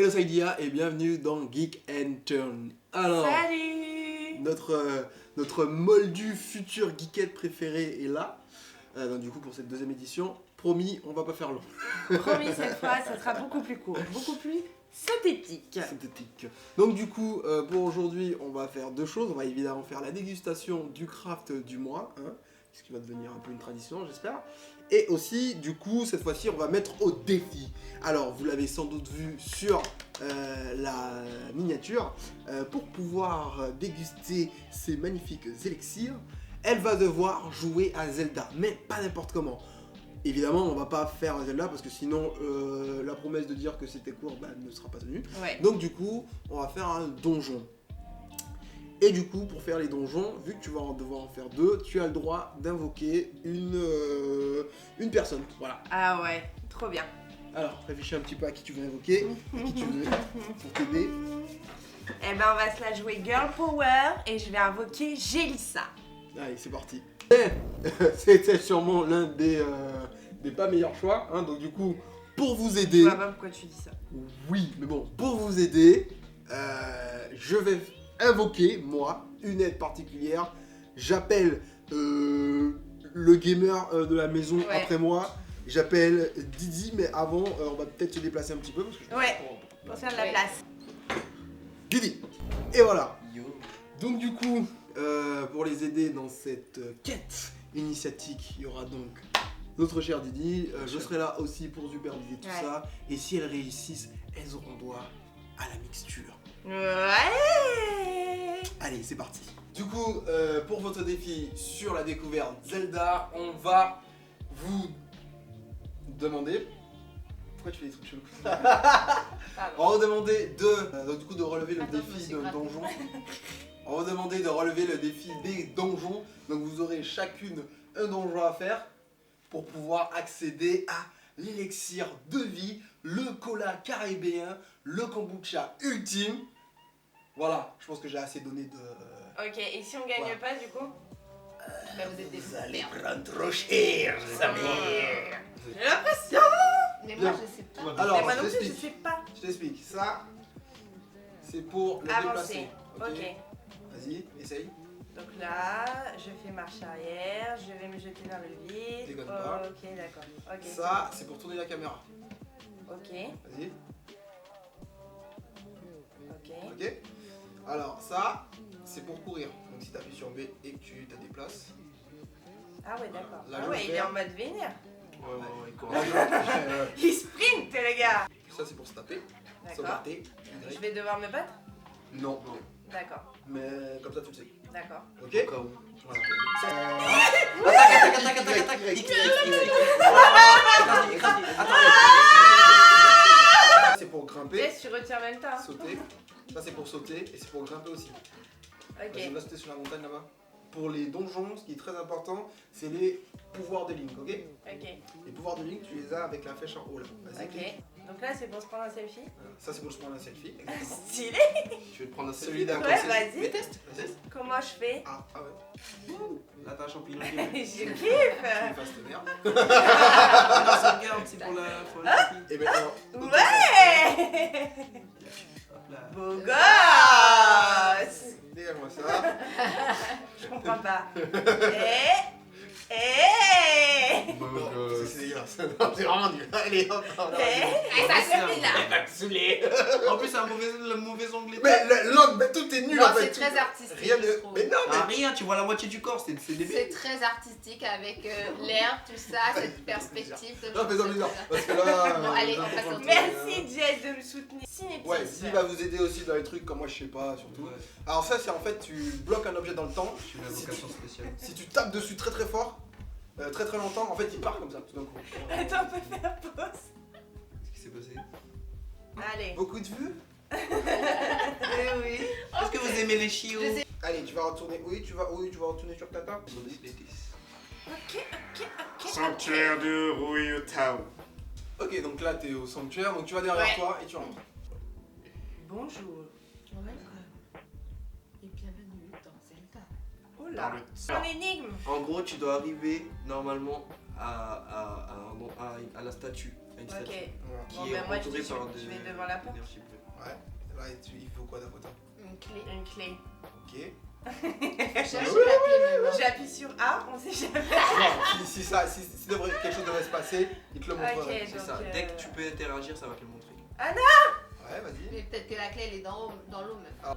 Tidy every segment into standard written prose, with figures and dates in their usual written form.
Hello Saidia et bienvenue dans Geek and Turn. Alors, salut. Notre moldu futur geekette préféré est là. Donc du coup pour cette deuxième édition, promis, on va pas faire long. Promis, cette fois, ça sera beaucoup plus court, beaucoup plus synthétique. Synthétique. Donc du coup, pour aujourd'hui, on va faire deux choses. On va évidemment faire la dégustation du craft du mois, hein, ce qui va devenir un peu une tradition, j'espère. Et aussi, du coup, cette fois-ci, on va mettre au défi. Alors, vous l'avez sans doute vu sur la miniature. Pour pouvoir déguster ces magnifiques élixirs, elle va devoir jouer à Zelda, mais pas n'importe comment. Évidemment, on va pas faire un Zelda parce que sinon, la promesse de dire que c'était court ne sera pas tenue. Ouais. Donc du coup, on va faire un donjon. Et du coup, pour faire les donjons, vu que tu vas devoir en faire deux, tu as le droit d'invoquer une personne. Voilà. Ah ouais, trop bien. Alors, réfléchis un petit peu à qui tu veux invoquer, à qui tu veux, pour t'aider. Eh ben, on va se la jouer Girl Power et je vais invoquer Gélissa. Allez, c'est parti. C'était sûrement l'un des pas meilleurs choix, hein, donc du coup, pour vous aider... Je vois pas pourquoi tu dis ça. Oui, mais bon, pour vous aider, je vais invoquer, moi, une aide particulière. J'appelle le gamer de la maison après moi. J'appelle Didi, mais avant, on va peut-être se déplacer un petit peu. Parce que Pour faire de la place. Didi. Et voilà. Donc du coup, pour les aider dans cette quête initiatique, il y aura donc notre chère Didi. Je serai là aussi pour superviser tout ça. Et si elles réussissent, elles auront droit à la mixture. Ouais. Allez, c'est parti. Du coup, pour votre défi sur la découverte Zelda, on va vous demander... Pourquoi tu fais des trucs chelous? On va vous demander de relever le défi d'un donjon. On va vous demander de relever le défi des donjons. Donc vous aurez chacune un donjon à faire pour pouvoir accéder à l'élixir de vie, le cola caribéen, le kombucha ultime. Voilà, je pense que j'ai assez donné de... Ok, et si on gagne pas du coup vous êtes des Vous allez prendre trop cher, Samir. J'ai l'impression. Mais moi je sais pas. Alors, moi je non plus, je t'explique. sais pas. Je t'explique. Ça, c'est pour le Avancer. déplacer. Ok. Vas-y, essaye. Donc là, je fais marche arrière, je vais me jeter dans le vide. Déconne pas. Ok, d'accord. Ok. Ça, c'est pour tourner la caméra. Ok. Vas-y. Ok. Ok. Alors, ça, c'est pour courir. Donc, si tu appuies sur B et que tu te déplaces. Ah ouais, d'accord. La Ah jauge ouais, il est verte. en mode vénère. Ouais. Il sprint, les gars. Ça, c'est pour se taper. D'accord. Sauvegarder. Je vais devoir me battre. Non. D'accord. Mais comme ça, tu le sais. D'accord. Ok. Au cas où. Voilà. Attaque. Ça, c'est pour grimper. Laisse, tu retires en même temps. Sauter. Ça, c'est pour sauter et c'est pour grimper aussi. Ok. Vas-y, va sauter sur la montagne là-bas. Pour les donjons, ce qui est très important, c'est les pouvoirs de Link, ok? Ok. Les pouvoirs de Link, tu les as avec la flèche en haut là. Vas-y, clique. Ok. Donc là, c'est pour se prendre un selfie. Ça, c'est pour se prendre un selfie. Exactement. Stylé. Tu veux te prendre un Celui d'à Ouais, côté. vas-y. Teste. Comment je fais? Ah ouais. Là, t'as un champignon. Je kiffe. Tu me fasses te merde. Sauvegarde, c'est pour la copie. Et maintenant. Ouais. Hop là. Beau gosse. Dégage-moi ça. Je comprends pas. C'est dégueulasse. Non, t'es vraiment nul. Allez, hop. Ça suffit là. Elle va te saouler. En plus, c'est le mauvais anglais. Mais l'angle, mais tout est nul Non, en fait. c'est très artistique. Rien je de. trouve. Mais non, Ah, mais. rien, tu vois la moitié du corps, c'est C'est débile. très artistique avec l'air, tout ça, cette perspective. Non, mais non, bizarre. Parce que là. Bon, allez, là, on passe pour au le Merci Jess de me soutenir. Cinétis. Ouais, Didi va vous aider aussi dans les trucs comme moi je sais pas surtout. Ouais. Alors ça c'est en fait tu bloques un objet dans le temps. Je suis une invocation spéciale. Si tu tapes dessus très très fort, très très longtemps, en fait il part comme ça tout d'un coup. Attends, on peut faire pause. Qu'est-ce qui s'est passé? Allez. Beaucoup de vues. Eh oui. Est-ce que vous aimez les chiots? Je sais. Allez tu vas retourner. Oui tu vas retourner sur ta table. Ok. Sanctuaire de Ruyu Town. Ok donc là t'es au sanctuaire donc tu vas derrière Ouais. toi et tu rentres. Bonjour. Et bienvenue dans Zelda. Oh là. Dans Son énigme. En gros, tu dois arriver normalement à la statue. Une Ok. statue. Voilà. Bon, Qui est ben moi, entourée par je vais devant la porte. je sais plus. Ouais. Là, il faut quoi d'un côté? Une clé. Une clé. Ok. Cherche la clé maintenant. J'appuie sur A, on sait jamais. Non, si quelque chose devrait se passer, il te le montrera. Ok, C'est donc, ça. Dès que tu peux interagir, ça va te le montrer. Ouais, vas-y. Mais peut-être que la clé elle est dans l'eau même.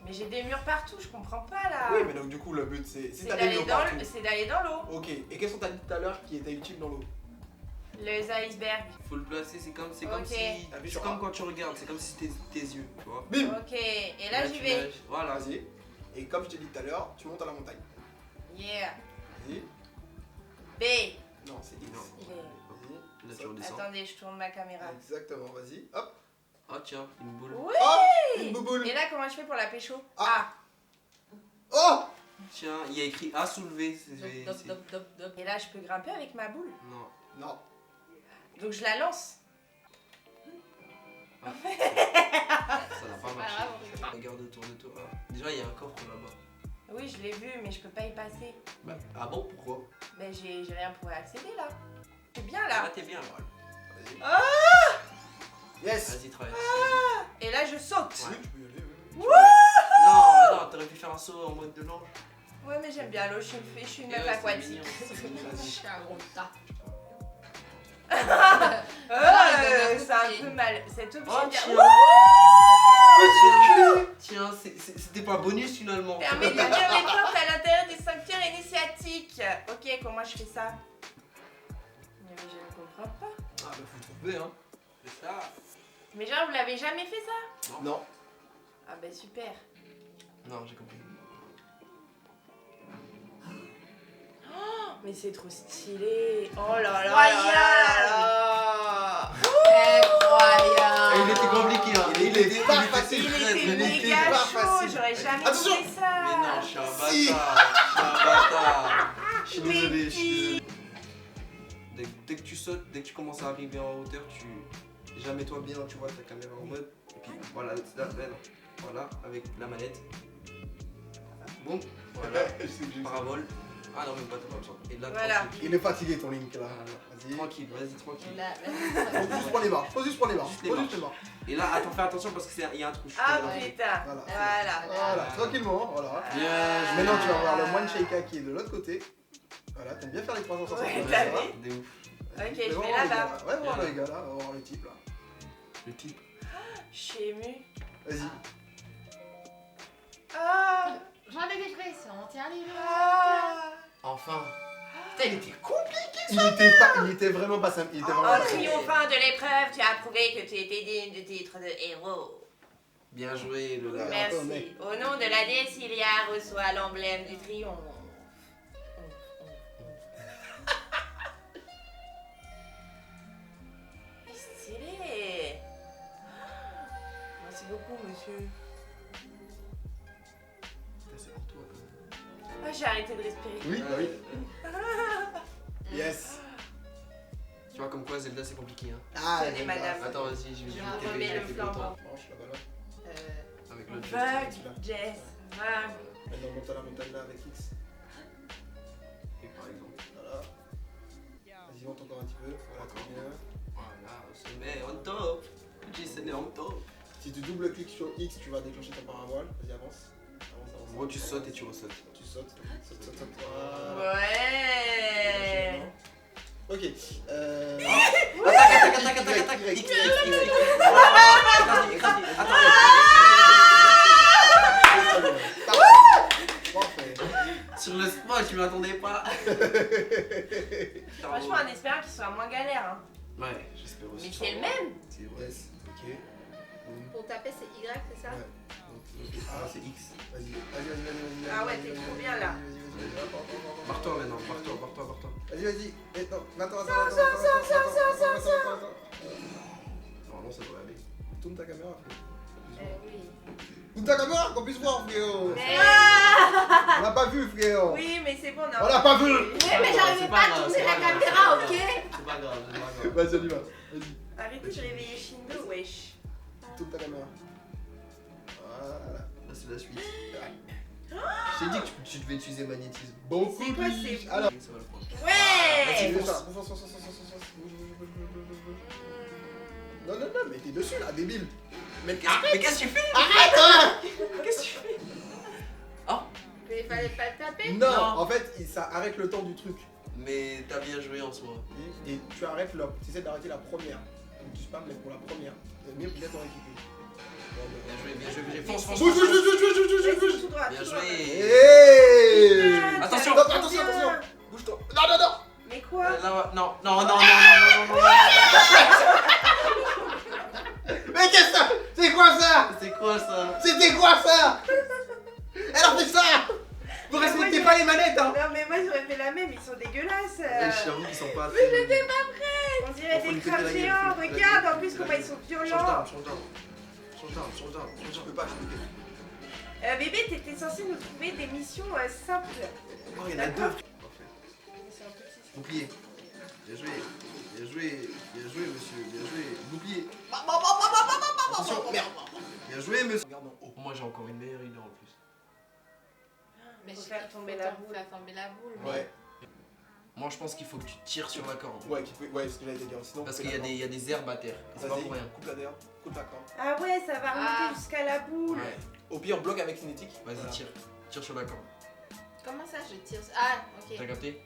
Mais j'ai des murs partout, je comprends pas là. Oui, mais donc du coup, le but c'est. Si C'est t'as des d'aller murs dans partout. c'est d'aller dans l'eau. Ok. Et qu'est-ce qu'on t'a dit tout à l'heure qui était utile dans l'eau? Les icebergs. Faut le placer, c'est comme Ok. si. Appuie C'est sur comme A. quand tu regardes, c'est comme si c'était tes yeux, tu vois. Bim. Ok, et là j'y tu vais. nages. Voilà. Vas-y. Et comme je t'ai dit tout à l'heure, tu montes à la montagne. Yeah. Vas-y. B. Non, c'est X. Non. Il est- Là, tu redescends. Attendez, je tourne ma caméra. Exactement, vas-y. Hop. Ah, tiens, une boule. Oui. Oh, une bouboule. Et là, comment je fais pour la pécho? Ah. Oh. Tiens, il y a écrit A soulever. Dop, dop, dop, dop, dop. Et là, je peux grimper avec ma boule. Non. Non. Donc je la lance. Ça n'a pas C'est pas marché. grave. Regarde autour de toi. Ah, déjà, il y a un coffre là-bas. Oui, je l'ai vu, mais je peux pas y passer. Bah, ah bon, pourquoi? Ben j'ai rien pour y accéder là. Je suis bien Là, là. t'es bien. Vas-y. Ah. Yes. Vas-y, traverse. Et là, je saute. Oui, tu peux y aller. Oui. Non, t'aurais pu faire un saut en mode de l'ange. Ouais, mais j'aime bien l'eau. Je suis une Et meuf ouais, c'est aquatique. mignon, c'est mignon. Vas-y. Charota. C'est un peu mal. Cet objet. Oh, bien- tiens. Tiens, c'était pas bonus finalement. Permet d'ouvrir les portes à l'intérieur des sanctuaires initiatiques. Ok, comment je fais ça? Mais je ne comprends pas. Ah, bah faut trouver, hein. C'est ça. Mais genre, vous l'avez jamais fait ça? Non. Ah bah super. Non, j'ai compris. Mais c'est trop stylé. Oh là là là Incroyable. là. Incroyable. Et il était compliqué, hein. Il était pas facile. Il très, était très méga pas chaud, facile. j'aurais jamais Attention. fait ça. Mais non, je suis un bâtard. Si. Je suis un bâtard. Je suis Mais désolé, je suis si. désolé. Dès que tu sautes, dès que tu commences à arriver en hauteur, déjà mets-toi bien, tu vois, ta caméra en mode. Et puis voilà, voilà, avec la manette. Bon, voilà, parabole. Ah non, même pas, t'as pas besoin. Et là, Voilà. tranquille. Il est fatigué ton Link là. Vas-y. Tranquille, vas-y, tranquille. Là, Faut juste prendre les marches. Faut juste prendre les marches. Juste les Faut juste les marches. Et là, attends, fais attention parce qu'il y a un trou. je te Ah le dis. putain. Voilà. Voilà. Voilà, tranquillement, voilà. Bien. Maintenant tu vas voir le One Sheikah qui est de l'autre côté. Voilà, t'aimes bien faire les 360 Ouais, degrés, t'as ça va? vu. De ouf. Vas-y, Ok, fais je voir vais les là-bas. gars, là. Ouais, voir les gars là, on va voir le type là. Le type. Je suis émue. Vas-y. Ah. J'en ai des fraises, on tient les mains. Ah. Enfin. Putain, il était compliqué. Il était vraiment pas simple. Il était vraiment En pas simple. triomphant de l'épreuve, tu as prouvé que tu étais digne du titre de héros. Bien joué, Lola. Ouais. Attends, Merci. Au nom de la déesse Ilia, reçoit l'emblème du triomphe. Stylé. Merci beaucoup, monsieur. C'est pour toi, quand même. Ah, j'ai arrêté de respirer. Oui, bah oui. Yes. Tu vois, comme quoi Zelda c'est compliqué. Hein. Ah, Tenez, j'ai madame. pas- Attends, vas-y, je vais Je remets le flambeau. Branche là-bas là. avec l'autre Fuck, joystick. Jess. Va. Maintenant monte à la montagne là avec X. Et par exemple. Voilà. Vas-y, monte encore un petit peu. Voilà, très bien. Voilà, on se met on top. Jason est en top. Si tu double-cliques sur X, tu vas déclencher ton parabole. Vas-y, avance. Avance. En gros, tu sautes et tu ressautes. Tu sautes. Saute. Voilà. Ouais. Ok. Attaque. Y. X. Attends. Parfait. Sur le spot, tu m'attendais pas. Franchement, en espérant qu'il soit moins galère. Hein. Ouais, j'espère aussi. Mais c'est le même. C'est vrai. Yes. Ok. Pour taper, c'est Y, c'est ça? Ouais. Ah, c'est X. Vas-y. Ah ouais, t'es trop bien, là. Barre-toi maintenant, barre-toi. Vas-y. Attends. Normalement, ça devrait aller. Tourne ta caméra, frérot. Oui. Tourne ta caméra, qu'on puisse voir, frérot. Mais... On l'a pas vu, frérot. Oui, mais c'est bon. On l'a pas vu. Mais j'arrivais pas à tourner la caméra, ok? C'est pas grave. Vas-y, on y va. Vas-y. Arrêtez de réveiller Shindo, wesh. Tourne ta caméra. Voilà. Là, c'est la suite. Je t'ai dit que tu devais utiliser magnétisme. Beaucoup C'est quoi, plus. c'est- Alors. Ça va le prendre. Ouais. Vas-y, fonce. Fonce. Bouge. Non, mais t'es dessus là, débile. Mais qu'est-ce que tu fais? Arrête hein. Qu'est-ce que tu fais? Mais il fallait pas le taper. Non, Non. en fait, ça arrête le temps du truc. Mais t'as bien joué en soi. Et tu arrêtes là, tu essaies d'arrêter la première. Donc tu spams mais pour la première. C'est mieux bien ton équipé. Bien joué. Fonce. Bouge. Vas-y, tout droit, Bien tout droit. joué. Hey. Putain, Attention. t'as Attention. bien. Bouge-toi. Non. Mais quoi? Là, non. Mais qu'est-ce que ça? C'est quoi ça? C'est quoi ça? C'était quoi ça? Elle a fait ça. Vous respectez pas les manettes hein. Non, mais moi j'aurais fait la même, ils sont dégueulasses. J'avoue qu'ils sont pas. Mais j'étais pas prête. On dirait Faut des lui péter crabes la gueule, géants. faut lui péter la Regarde gueule. en plus comment ils sont Change violents. d'arme. Je peux pas, Bébé, t'étais censé nous trouver des missions simples. Oh, il y en a deux. C'est un petit. Bouclier. Bien joué, monsieur. Bien joué. Bouclier. Attention, merde. Bien joué, monsieur. Regarde en haut. Moi, j'ai encore une meilleure idée en plus. Mais Faut je faire tomber la boule. Faire tomber la boule. mais- Ouais. Moi, je pense qu'il faut que tu tires sur la corde. Ouais, ce que j'allais te dire. Sinon, Parce qu'il y a des herbes à terre. C'est pas Vas-y, pour rien. coupe la derrière, coupe la corde. Ah ouais, ça va remonter Ah. jusqu'à la boule. Ouais. Au pire, bloque avec cinétique. Vas-y, Voilà. tire. Tire sur la corde. Comment ça, je tire? Ah, ok. T'as capté?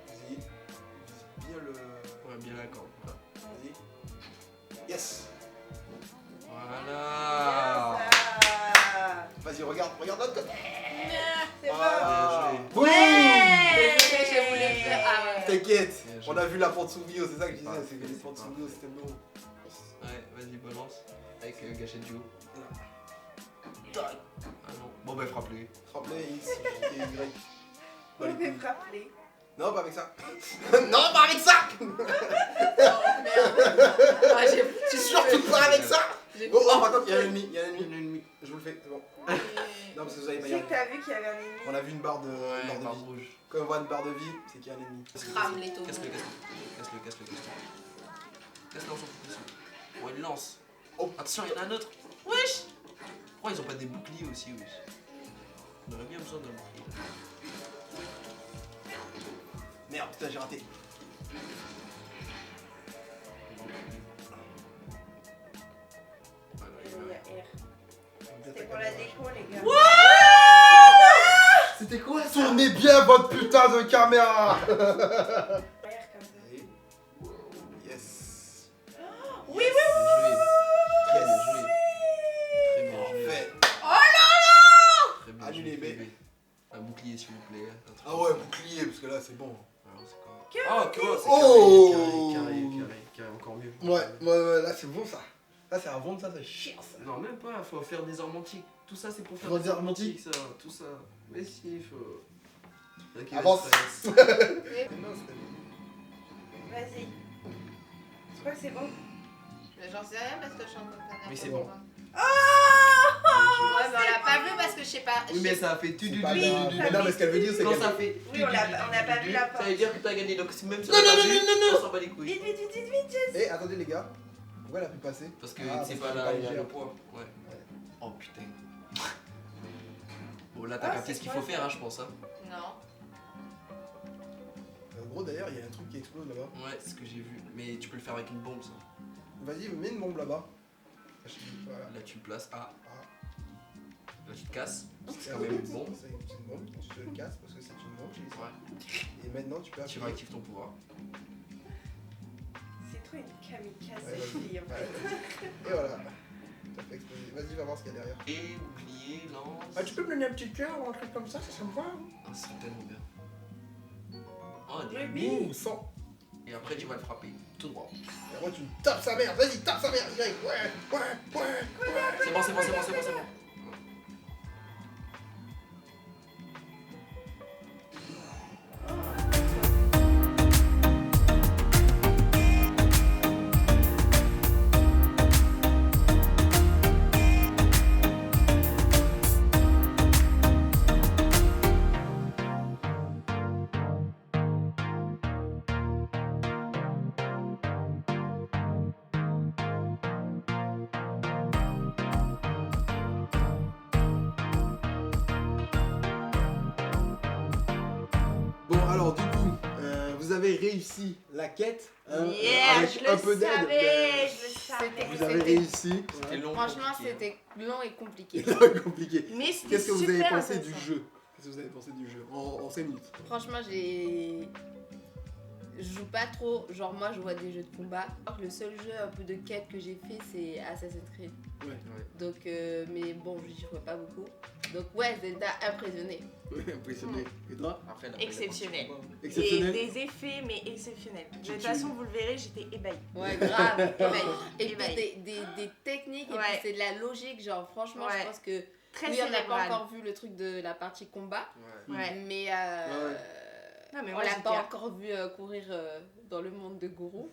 Vas-y. Bien le. Ouais, bien la corde. Voilà. Vas-y. Yes. Voilà. Ça. Vas-y, regarde l'autre côté. C'est bon. Voilà. Bien Boum. Désolé, je voulais faire. Ah ouais. T'inquiète, Bien joué. on a vu la pente sous bio, c'est ça que je disais, Ah, c'est que les pentes sous bio c'était bon. Ouais, vas-y, balance. Avec gâchette du haut. Tac. Ah non. Bon, bah, frappe-le. Frappe-les X et Y. Bah, On les fait couilles. frapper. Non, pas avec ça. Non, pas avec ça. Oh merde. Ah, j'ai Surtout pas avec ça. J'ai Oh, par contre, il y a un ennemi. Je vous le fais, c'est bon. Mais- Non, parce que vous allez pas Tu y sais que arriver. t'as vu qu'il y avait un ennemi. On a vu une barre de, Ouais, barre de barre vie. rouge. Quand on voit une barre de vie, c'est qu'il y a un ennemi. Crame les taupes. Casse-le. Casse-le, on s'en fout. Oh, il lance. Oh. Attention, il y en a un autre. Wesh. Pourquoi ils ont pas des boucliers aussi, wesh? On aurait bien besoin d'un bouclier. Merde, putain, j'ai raté. Voilà, Il il va. y a R. C'était pour la déco, les gars. C'était quoi ça? Tournez bien votre putain de caméra. R comme ça. Yes. Oui, Très bien joué. Très bien joué. Fait. Très bien Annulé, joué, B. bébé. Un bouclier, s'il vous plaît. Un truc. Ah ouais, bouclier, parce que là c'est bon. Alors, c'est quoi? Carré. Ah, quoi? C'est Oh. carré, encore mieux. Ouais, là c'est bon ça. Là c'est à vendre, ça c'est chiant ça. Non, même pas, faut faire des armes antiques. Tout ça, c'est pour faire Faut des des armes armes antiques. antiques, ça. Tout ça. Mais si, il faut. Ok, Avance. stress. Vas-y. Je crois que c'est bon. Mais j'en sais rien parce que je suis en train de faire Mais c'est n'importe bon. quoi. Oh Ouais, mais on l'a pas vu parce que je sais pas. Oui, mais ça a fait tout C'est du pas du- grave. du- Mais non, mais ce qu'elle veut dire c'est Quand qu'elle. ça fait. Oui, on n'a pas vu la porte. Ça veut dire que t'as gagné, donc si même si Non, on l'a non, vu, non, on s'en bat les couilles. Vite. Eh, attendez les gars. Pourquoi elle a pu passer? Parce que Ah, c'est parce pas que là, c'est il y a pas le léger. poids. Ouais. Oh putain. Bon, là, t'as Ah, capté c'est ce qu'il quoi, faut faire, hein, je pense. Hein. Non. Gros d'ailleurs, il y a un truc qui explose là-bas. Ouais, c'est ce que j'ai vu. Mais tu peux le faire avec une bombe, ça. Vas-y, mets une bombe là-bas. Voilà. Là, tu le places. Ah, Ah. là, tu te casses. C'est Ah quand oui, même une bombe. C'est une bombe. Tu te le casses parce que c'est une bombe. j'ai dit ça. Ouais. Et maintenant tu peux Tu appuyer. réactives ton pouvoir. C'est trop une kamikaze, Ouais, cette fille, en fait. Et voilà. Ça fait exploser. Vas-y, va voir ce qu'il y a derrière. Et bouclier, lance. Ah, tu peux me donner un petit cœur ou un truc comme ça me va. Hein. Ah, c'est tellement bien. Oh, des Oui, billes. oui. Ouh, 100. Et après, tu vas le frapper. Tout droit. Et après, tu tapes sa mère. Vas-y, tape sa mère. Ouais. C'est bon, c'est bon, c'est bon, c'est bon, c'est bon. Bon, alors du coup, vous avez réussi la quête. Hein, Yeah, avec je un le peu d'aide. savais, mais je le savais. Vous avez réussi. C'était long. Franchement, compliqué, c'était long et compliqué. C'est compliqué. Mais c'était Qu'est-ce que vous avez super pensé du intéressant. jeu? Qu'est-ce que vous avez pensé du jeu en 5 minutes? Franchement, je joue pas trop, genre moi je vois des jeux de combat. Le seul jeu un peu de quête que j'ai fait c'est Assassin's Creed. Ouais. Donc, mais bon, j'y jouais pas beaucoup. Donc ouais, Zelda impressionné. Ouais, impressionné. Et toi? Après, Exceptionnel. Et Exceptionnel? des effets, mais exceptionnels. De toute Tu- façon, vous le verrez, j'étais ébahie. Ouais, grave. Et Et puis des techniques, et Ouais. puis c'est de la logique. Genre franchement, Ouais. je pense que Très oui, on n'a pas cérébral. encore vu le truc de la partie combat, Ouais. Ouais. mais, Ouais. Non, mais on moi, l'a j'étais pas encore vu courir dans le monde de Goro.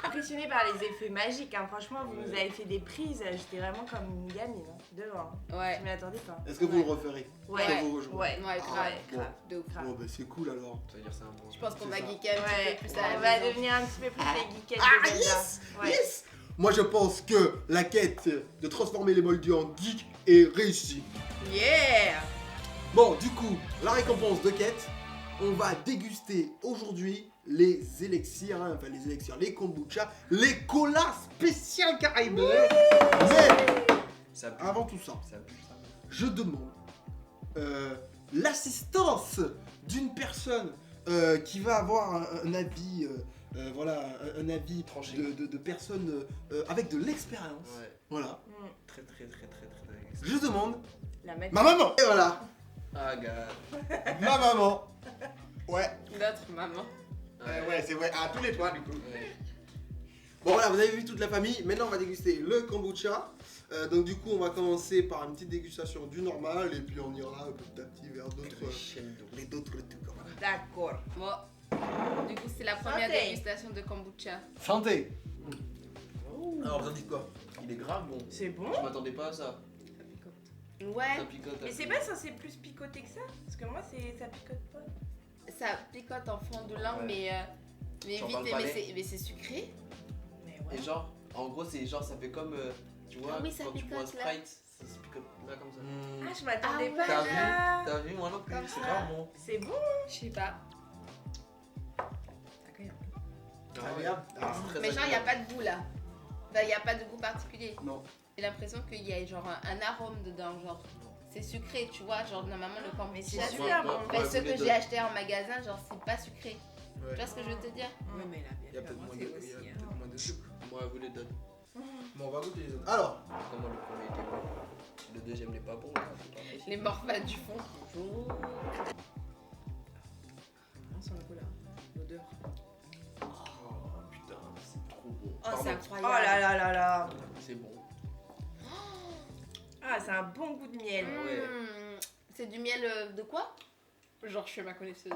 impressionnée par les effets magiques. Hein. Franchement, vous nous avez fait des prises. J'étais vraiment comme une gamine hein, devant. Ouais, Je m'y attendais pas. Est-ce que vous le referez? Ouais. Ça vous rejoint? Ouais, ouais, grave, bon. grave, de ouf. grave. Bon, bah c'est cool alors. Ça veut dire c'est un bon. Je pense qu'on C'est va ça. geeker un petit Ouais, peu plus à on la va maison. devenir un petit peu plus les geekettes Ah, de Zelda. yes! Ouais. Yes! Moi je pense que la quête de transformer les moldus en geeks est réussie. Yeah! Bon, du coup, la récompense de quête, on va déguster aujourd'hui les élixirs, hein, enfin les élixirs, les kombucha, les colas spécial caraïbes. Mais Ça pue. avant tout ça, Ça pue, ça. je demande l'assistance d'une personne qui va avoir un avis, voilà, un avis Tranché. de personnes avec de l'expérience. Ouais. Voilà. Mm. Très. Je demande La mettre. ma maman. Et voilà, Ah, gars. ma maman. Ouais. Notre maman. Ouais, c'est vrai. À tous les points du coup. Ouais. Bon voilà, vous avez vu toute la famille. Maintenant, on va déguster le kombucha. Donc du coup, on va commencer par une petite dégustation du normal et puis on ira petit à petit vers d'autres trucs. Voilà. D'accord. Bon, du coup, c'est la première Santé. dégustation de kombucha. Santé. Alors, vous en dites quoi? Il est grave bon. C'est bon. Je m'attendais pas à ça. Ouais, Ça picote. Mais c'est pas censé plus picoter que ça? Parce que moi, ça picote pas. ça picote en fond de langue, Ouais. mais Genre vite, dans le mais palais. c'est sucré. Mais Et genre, en gros, c'est genre, ça fait comme. Tu vois, Ah oui, ça quand tu bois un picote, là. Sprite, ça se picote là comme ça. Ah, je m'attendais Ah pas T'as à vu? ça. T'as vu, moi non plus, Comme c'est ça. grave bon. C'est bon. Je sais pas. Agréable. Ah, c'est très Mais genre, il n'y a agréable. pas de goût là. Il n'y a pas de goût particulier. Non. J'ai l'impression qu'il y a genre un arôme dedans, genre. C'est sucré, tu vois, genre normalement le kombucha. Mais c'est c'est super Ouais, bon. ouais. Mais Ouais, ce vous les que deux. j'ai acheté en magasin, genre c'est pas sucré. Ouais. Tu vois ce que je veux te dire? Ouais, mais Il y a peut-être moins de sucre. Moi, vous les donne. Bon, on va goûter les autres. Alors, Comment le premier était bon. Le deuxième n'est pas bon. là, c'est pas possible. Les morphades du fond, toujours. Oh putain, c'est trop bon. Oh, c'est Pardon. Oh incroyable. là là là là. C'est bon. Ah, c'est un bon goût de miel. Ouais. C'est du miel de quoi? Genre, je suis ma connaisseuse.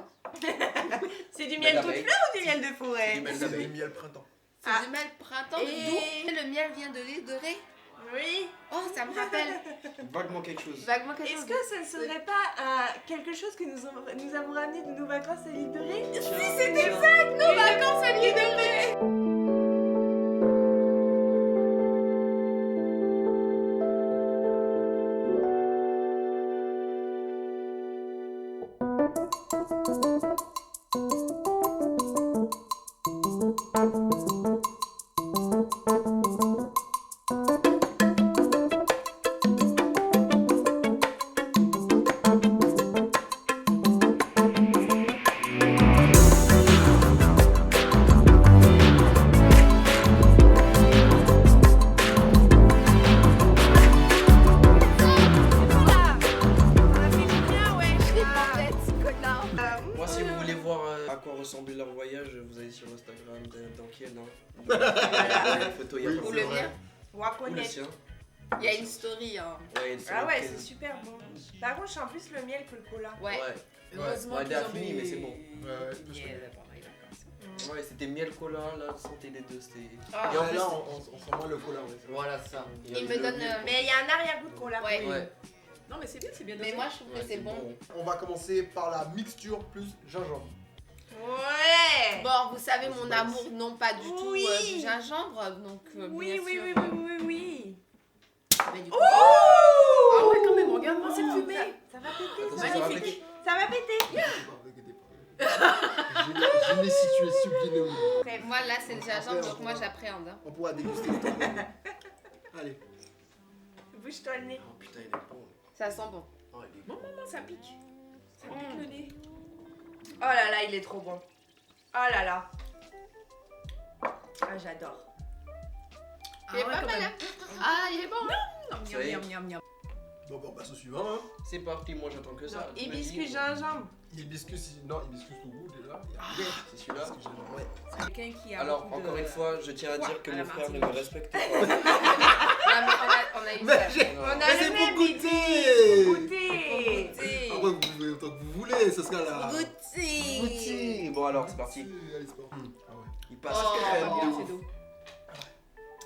C'est du Miel miel toute d'abeille. fleur ou du miel de forêt? Du miel c'est d'abeille. du miel printemps. C'est Ah. du miel printemps Et- d'où le miel vient de l'île de Ré. Oui. Oh, ça me rappelle Vaguement quelque chose. vaguement quelque Est-ce chose. que ce ne serait pas quelque chose que nous avons ramené de nos vacances à l'île de Ré? Si, c'est exact, nos vacances à l'île de Ré. Moi, si vous voulez voir à quoi ressemblait leur voyage, vous allez sur Instagram d'Ankiel. Voilà. La photo, il y a Oui, pas Ou de- le vrai. mien. On Ou va le connaître. sien. Il y a une story, hein. Ouais, une Ah ouais, série c'est super bon. Par contre, je sens plus le miel que le cola. Ouais. Ouais. Heureusement Ouais, qu'ils elle a ont fini, mis mais c'est bon. Ouais, je pense que- Ouais, c'était miel cola, là, sentez les deux, c'était. Ah, Et en Ouais, plus, là, on sent moins le cola. Ouais, c'est vrai. voilà, c'est ça. Il me donne. Mais il y a un arrière-goût de cola. Ouais. Ouais, Non, mais c'est bien Mais moi, je trouve que c'est bon. On va commencer par la mixture plus gingembre. Ouais. Bon, vous savez C'est mon pas amour, non pas du tout Oui. du gingembre, donc Oui, bien oui, sûr. oui, oui, oui, oui. Mais du coup, Ah ouais, quand même, regarde-moi cette fumée. Ça va péter. Attention, ça va Magnifique. péter. Ça va péter. Ne vous inquiétez pas. Moi là c'est le Après, gingembre, on donc moi pourra- j'appréhende. Hein. On pourra déguster le temps. Allez. Bouge-toi le nez. Oh putain, il est bon. Ça sent bon. Oh, il est Non, non, non, ça pique. Ça pique le nez. Oh là là, il est trop bon. Oh là là. Ah, j'adore. Il est ouais, pas quand mal, même. hein. Ah, il est bon. Miam, Ça y est. miam, miam, miam. Bon, on passe au suivant. Hein. C'est parti, moi j'attends que ça. Non, Tu me hibiscus dis, gingembre. Hibiscus, non, hibiscus tout goût déjà. C'est celui-là. Hibiscus gingembre, ouais. C'est quelqu'un qui a. Alors, beaucoup encore de- une fois, je tiens à Quoi dire que à la mon frère ne me Martinique. respecte pas. Non mais on a eu Mais ça. j'ai- On a Mais le c'est même pour Lydie. goûter. Pour goûter. Goûter. Après, vous pouvez autant que vous voulez, ce sera là. Goûter. Goûter. Bon alors, c'est parti. Allez, c'est parti. Ah ouais. Il passe Oh, crème oh, de C'est ouf. d'eau.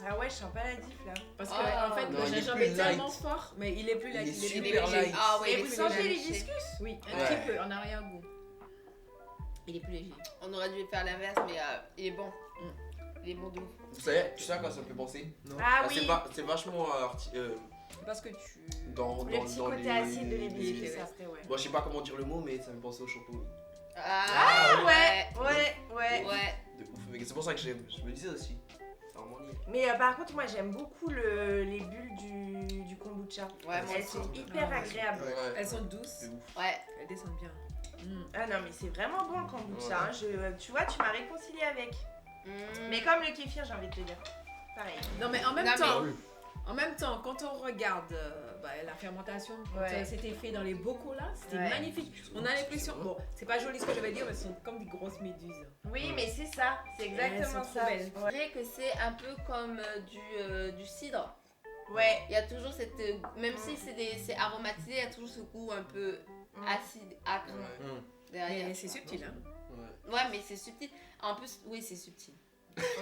Ah ouais, je sens pas la diff là. Parce que Oh. en fait, Non, le il est gingembre plus est tellement light. fort, mais il est plus light. Il est plus super léger. light. Ah ouais, Et il est vous plus sentez léger. l'hibiscus? Oui, un Ouais. petit peu, en arrière-goût. Il est plus léger. On aurait dû faire l'inverse, mais il est bon. Il est bon de ouf. Vous savez, tu sais à quoi ça me fait penser? Ah C'est oui. c'est vachement Parce que tu. dans Le petit dans côté les- acide de les- l'hibiscus après, ouais. Bon, je sais pas comment dire le mot, mais ça me fait penser au shampoo. Ah, Ouais. Ouais. De ouf. Mais c'est pour ça que j'aime. Je me disais aussi. C'est vraiment lié. Mais par contre, moi j'aime beaucoup les bulles du kombucha. Ouais, moi Elles aussi. sont hyper Ah, agréables. Ouais. Elles sont douces. C'est ouf. Ouais. Elles descendent bien. Ah non, mais c'est vraiment bon le kombucha. Ouais. Hein. Tu vois, tu m'as réconcilié avec. Mm. Mais comme le kéfir, j'ai envie de te dire. Pareil. Non, mais en même Non, mais- temps. Ah oui. En même temps, quand on regarde la fermentation, quand Ouais. c'était fait dans les bocaux là, c'était Ouais. magnifique. On a l'impression, bon, c'est pas joli ce que je vais dire, mais ce sont comme des grosses méduses. Oui, mais c'est ça. C'est exactement Elles sont trop ça. belles. Je dirais que c'est un peu comme du cidre. Ouais. Il y a toujours cette. Même si c'est aromatisé, il y a toujours ce goût un peu acide, acre Ouais. derrière. Mais c'est subtil, hein. Ouais. Ouais, mais c'est subtil. En plus, oui, c'est subtil.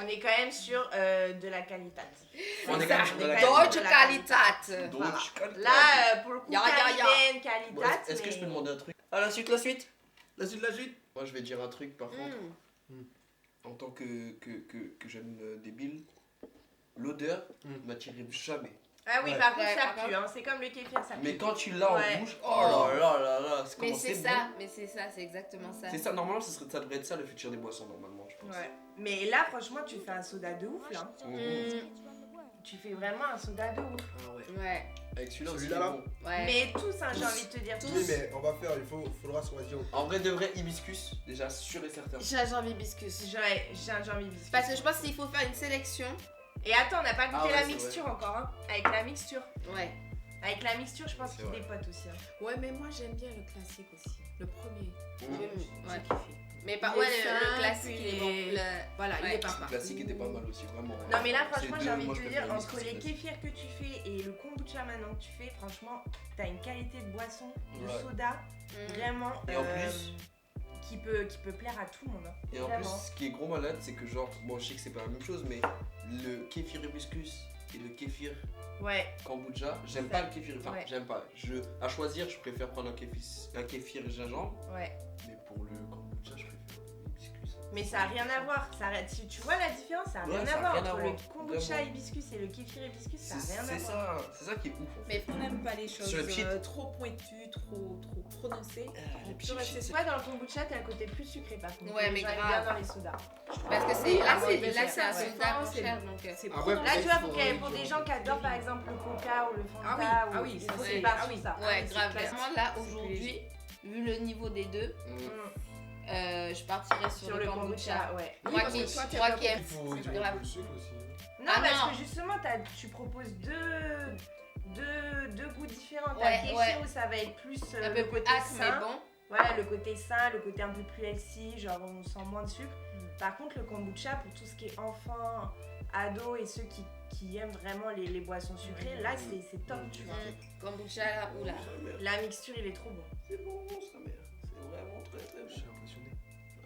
On est quand même sur de la qualité. On est ça, quand même sur de la on est quand même qualité. sur Deutsche la Qualität. Donc, Voilà. je calme. Là, pour le coup, Ya, ya, ya. qualité, Bon, qualité. est-ce que je peux demander un truc? Ah, la suite, la suite. La suite, la suite. Moi, je vais dire un truc par contre. Mm. En tant que jeune débile, l'odeur m'attirait jamais. Ah oui, Ouais. par contre, Ouais, ça par pue. Hein. C'est comme le kéfir, ça pue. Mais quand tu l'as Ouais. en bouche, oh là là là là, c'est Mais comment c'est bon. ça, c'est exactement ça. C'est ça, normalement, ça devrait être ça le futur des boissons, normalement, je pense. Ouais. Mais là, franchement, tu fais un soda de ouf là. Mhm. Mm. Tu fais vraiment un soda de ouf. Ah ouais. Ouais, Avec celui-là aussi, Celui-là, il est là. bon. ouais. Mais tous, hein, j'ai envie de te dire. Oui, mais on va faire, faudra choisir. En vrai, de vrai, hibiscus, déjà sûr et certain. Gingembre hibiscus. J'ai un envie de Parce que je pense qu'il faut faire une sélection. Et attends, on n'a pas goûté Ah ouais, la c'est mixture encore. Hein. Avec la mixture. Ouais. Avec la mixture, je pense C'est qu'il vrai. dépote aussi. Hein. Ouais, mais moi j'aime bien le classique aussi. Le premier. Mhm. Ouais. J'ai kiffé. Mais pas Il ouais, est le fin, classique puis il est bon. il est- Le- Voilà, il Ouais. est pas Le partout. classique était pas mal aussi, vraiment. Non, mais là, C'est franchement, deux, j'ai envie moi, de je te préfère dire, le entre les hibiscus. kéfirs que tu fais et le kombucha maintenant que tu fais, franchement, t'as une qualité de boisson, de Ouais. soda, Mm. vraiment. Et en plus- qui peut plaire à tout le monde. Hein. Et en Vraiment. plus, ce qui est gros malade, c'est que genre, bon, je sais que c'est pas la même chose, mais le kéfir hibiscus et le kéfir Ouais. kombucha, j'aime Ouais. pas le kéfir, enfin, Ouais. j'aime pas. À choisir, je préfère prendre un kéfir gingembre, Ouais. mais pour le kombucha, je préfère l'hibiscus. Mais ça a rien à voir. Tu vois la différence, ça a Ouais, rien ça à a voir rien à entre voir. le kombucha Vraiment. hibiscus et le kéfir hibiscus, ça a rien à C'est voir. c'est ça qui est ouf. En fait. Mais On n'aime pas les choses Sur le cheat. trop pointues, trop prononcées. les On petits peut rester cheats. sur- Toi, dans le kombucha, t'as le côté plus sucré par contre. Ouais, Les mais gens aiment grave. bien dans les sodas. parce que Oui, là ah ouais, c'est bien là sûr, c'est un ouais. soda moins C'est- cher donc C'est Après, prenant. Là, tu vois, Ouais, pour des ouais. gens qui adorent par exemple le coca ou le fanta, Ah oui, ou ah oui, il ça, faut c'est- qu'ils partent ah sur oui. ça. ouais c'est grave. clair. Vraiment là C'est plus aujourd'hui, léger. vu le niveau des deux, Mm. je partirais sur, le kombucha. ouais. Oui, Moi parce qui que toi, t'es moi pas qui aime. Il faut c'est il grave. faut le sucre aussi. Non, Ah parce non. que justement, tu proposes deux goûts différents. T'as Ouais, le kéfir ouais. où ça va être plus Un le peu plus côté acre mais sain. bon. Voilà, le côté sain, le côté un peu plus healthy, genre on sent moins de sucre. Mm. Par contre, le kombucha, pour tout ce qui est enfants, ados et ceux qui aiment vraiment les boissons sucrées, là c'est top, tu vois. Kombucha là, oula. La mixture, il est trop bon. C'est bon, sa mère. C'est vraiment très très Je suis bon. impressionné.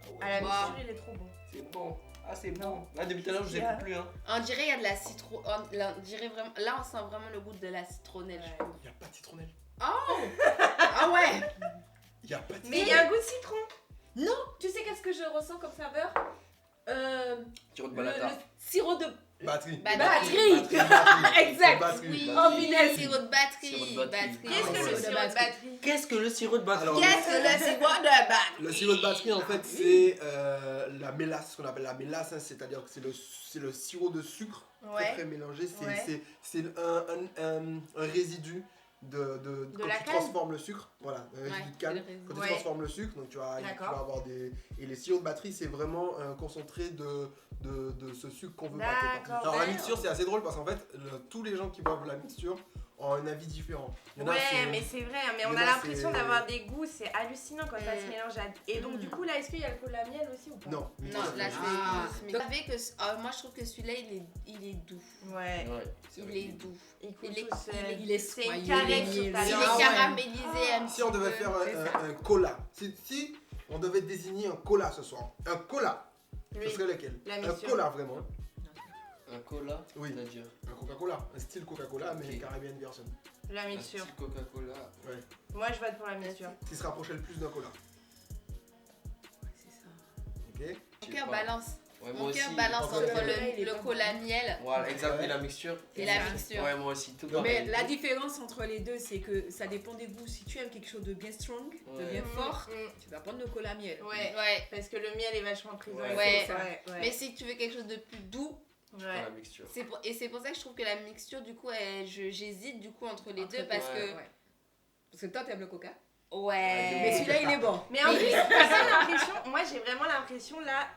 Ah ouais. À la Wow. mixture, il est trop bon. C'est bon. Ah, c'est bon. Là, depuis tout à l'heure, je vous écoute plus. Hein. On dirait il y a de la citron. On dirait vraiment. Là on sent vraiment le goût de la citronnelle. je Ouais. trouve. Il n'y a pas de citronnelle. Ah ouais. Il n'y a pas de Mais il y a un goût de citron. Non, tu sais qu'est-ce que je ressens comme saveur Tiro de le balata. sirop de Batterie. Batterie. Exact. Batterie. Oui, Oh, punaise. sirop de batterie. Sirop de batterie. Qu'est-ce que le de sirop de batterie. batterie? Qu'est-ce que le sirop de batterie? Alors, Qu'est-ce que le sirop de batterie? le sirop de batterie, en fait, c'est la mélasse, ce qu'on appelle la mélasse, hein, c'est-à-dire que c'est le sirop de sucre Ouais. très mélangé. Ouais. C'est un résidu de quand la tu canne. transformes le sucre. Voilà, un résidu de canne. Quand tu Ouais. transformes le sucre, donc tu vas D'accord. avoir des. Et les sirops de batterie, c'est vraiment un concentré de ce sucre qu'on veut battre. D'accord. Alors la Ouais. mixture, c'est assez drôle parce qu'en fait, tous les gens qui boivent la mixture ont un avis différent. Il y en a, Ouais, c'est- mais c'est vrai, mais il y on en a a, l'impression c'est- d'avoir des goûts, c'est hallucinant quand ça se Mm. mélange. Et donc, du coup, là, est-ce qu'il y a le cola miel aussi ou pas? Non, Non, là c'est Ah. plus. Mais vous savez que moi je trouve que celui-là il est doux. Ouais. Il est doux. Il coûte Il est- tous, Il est c'est soyeux, une caresse il est sur ta mielleux. Il langue. est Ah ouais. caramélisé un Si on petit devait peu. faire c'est ça. un cola, si on devait désigner un cola ce soir, un cola, Lui, ce serait lequel? la Un mixture. cola vraiment. Un cola? Oui. C'est-à-dire? Un Coca-Cola, un style Coca-Cola, mais Ok. Caribbean version. la Un mixture. style Coca-Cola. Moi, je vote pour la mixture. Qui se rapprochait le plus d'un cola. C'est ça. Ok. Je Mon sais cœur pas. balance. Ouais, moi Mon aussi. cœur balance Entre entre le- le cola miel Voilà, exact. Et la mixture? et la mixture. Ouais, moi aussi. Tout Mais Mais pareil. la différence entre les deux, c'est que ça dépend des goûts. Si tu aimes quelque chose de bien strong, de Ouais. bien fort, Mm. tu vas prendre le cola miel. Ouais. Ouais. Parce que le miel est vachement présent. Ouais. Ouais. ouais. Mais si tu veux quelque chose de plus doux, Je prends Ouais. la mixture. et c'est pour ça que je trouve que la mixture, du coup, j'hésite du coup entre les Entre deux les parce deux, que. Ouais. Parce que toi, t'aimes le coca. Ouais. Mais celui-là, il est bon. Mais en plus, t'as pas l'impression, moi j'ai vraiment l'impression là,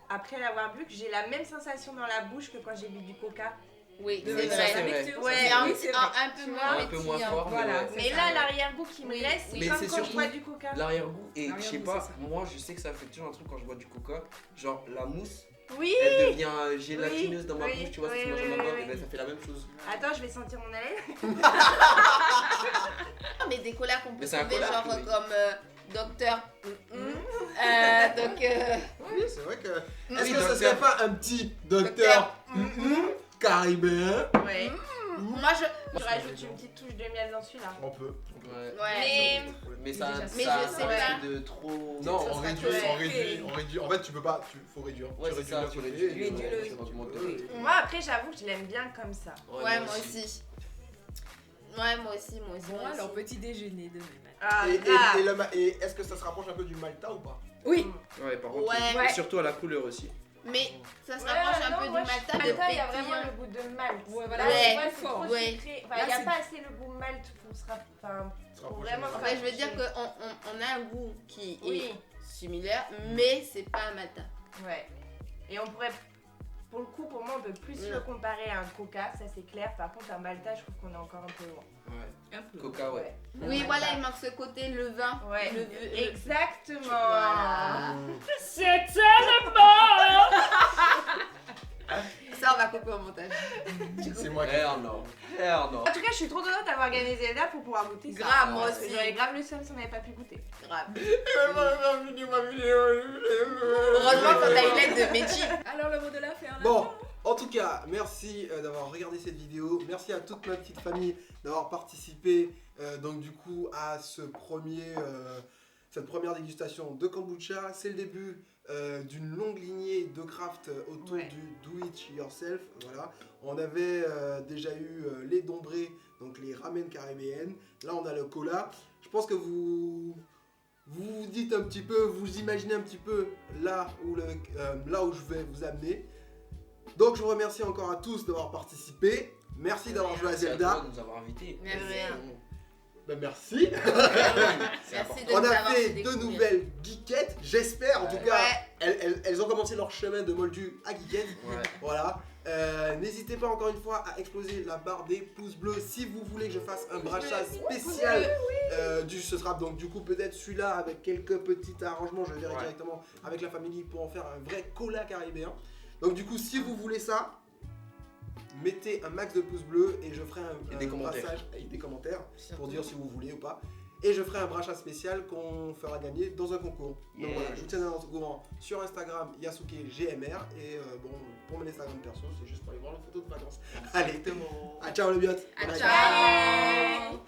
après l'avoir bu, que j'ai la même sensation dans la bouche que quand j'ai bu du coca. Oui, De c'est ça, vrai. c'est vrai. mixture, Ouais, c'est- un, oui, c'est vrai. un peu Tu moins vois, Un peu moins pétillant. fort, mais Voilà. ouais. C'est Mais ça. là, l'arrière-goût qui me Oui. laisse, c'est Mais comme c'est quand je surtout bois du coca. L'arrière-goût, et je sais L'arrière-goût, pas, c'est ça. moi je sais que ça fait toujours un truc quand je bois du coca, genre la mousse, Oui. elle devient gélatineuse dans ma oui, bouche, tu vois, oui, si tu manges oui, dans ma oui, gorge, oui. et ben ça fait la même chose. Attends, je vais sentir mon haleine. Mais des colas qu'on peut Mais c'est un trouver cola, genre oui. comme Docteur. Donc. Oui, c'est vrai que. Oui, Est-ce que ce docteur. serait pas un petit docteur caribéen? Ouais. Moi je. Tu rajoutes une petite touche de miel dans celui-là. On peut. Ouais. Ouais. Mais ça, Mais ça, je sais ça pas. risque de trop. Non, Ça on sera réduit, trop on épais. réduit, on réduit. En fait, tu peux pas, faut réduire. Ouais, tu c'est réduis ça, d'un tu côté réduis, et réduis le- tu augmentes Ouais. le- Moi après, j'avoue que je l'aime bien comme ça. Ouais, moi aussi. Ouais, moi aussi. Bon, moi alors aussi. petit déjeuner demain matin. Ah, Et, grave. et est-ce que ça se rapproche un peu du Malta ou pas? Oui. Ouais, par contre, Ouais. et surtout à la couleur aussi. Mais ça se Ouais, rapproche un non, peu moi, du je- Malta. Malta, il y a pétillant. vraiment le goût de malt. Ouais, voilà, Là, c'est tu vois, plus c'est fort. trop Ouais. sucré. Enfin, Là, il n'y a c'est- pas assez le goût malt pour se enfin, Ça pour rapproche vraiment un peu. se En fait, je veux dire rapprocher. qu'on a un goût qui Oui. est similaire, mais c'est pas un Malta. Ouais. Et on pourrait, pour le coup, pour moi, on peut plus le comparer à un coca, ça c'est clair. Par contre, un Malta, je trouve qu'on est encore un peu loin. Ouais. Un peu. Coca, ouais. Oui, Ouais. voilà, il manque ce côté levain. Ouais, exactement. Voilà. C'était le mot. Ça, on va couper au montage. C'est moi qui. Hell no. Hell no. En tout cas, je suis trop contente d'avoir gagné Zelda pour pouvoir goûter ça. Grave, moi Parce que aussi. j'aurais grave le seum si on n'avait pas pu goûter. Grave. Heureusement Heureusement qu'on a eu l'aide de Meiji. Alors le mot de la fin. Bon, en tout cas, merci d'avoir regardé cette vidéo. Merci à toute ma petite famille d'avoir participé donc du coup à cette première dégustation de kombucha. C'est le début d'une longue lignée de craft autour Ouais. du do it yourself. Voilà. On avait déjà eu les dombrés, donc les ramen caribéennes. Là, on a le cola. Je pense que vous vous dites un petit peu, vous imaginez un petit peu là où je vais vous amener. Donc je vous remercie encore à tous d'avoir participé. Merci d'avoir joué à Merci à Zelda. toi de nous avoir invités. Merci. Ben merci. Merci de On nous a avoir fait fait de découvrir. nouvelles geekettes, j'espère en tout cas. Ouais. Elles ont commencé leur chemin de Moldu à geekette. Ouais. Voilà. N'hésitez pas encore une fois à exploser la barre des pouces bleus si vous voulez que je fasse un brachat spécial. Ce sera donc du coup peut-être celui-là avec quelques petits arrangements. Je verrai Ouais. directement avec la famille pour en faire un vrai cola caribéen. Donc du coup si vous voulez ça, mettez un max de pouces bleus et je ferai Et un des commentaires. brassage avec des commentaires pour dire si vous voulez ou pas. Et je ferai un brachat spécial qu'on fera gagner dans un concours. Donc Yeah. voilà, je vous tiens au courant sur Instagram YasukeGMR. Et bon, pour mon Instagram perso, c'est juste pour aller voir les photos de vacances. Allez, Exactement. à ciao le biot. À Bye. ciao.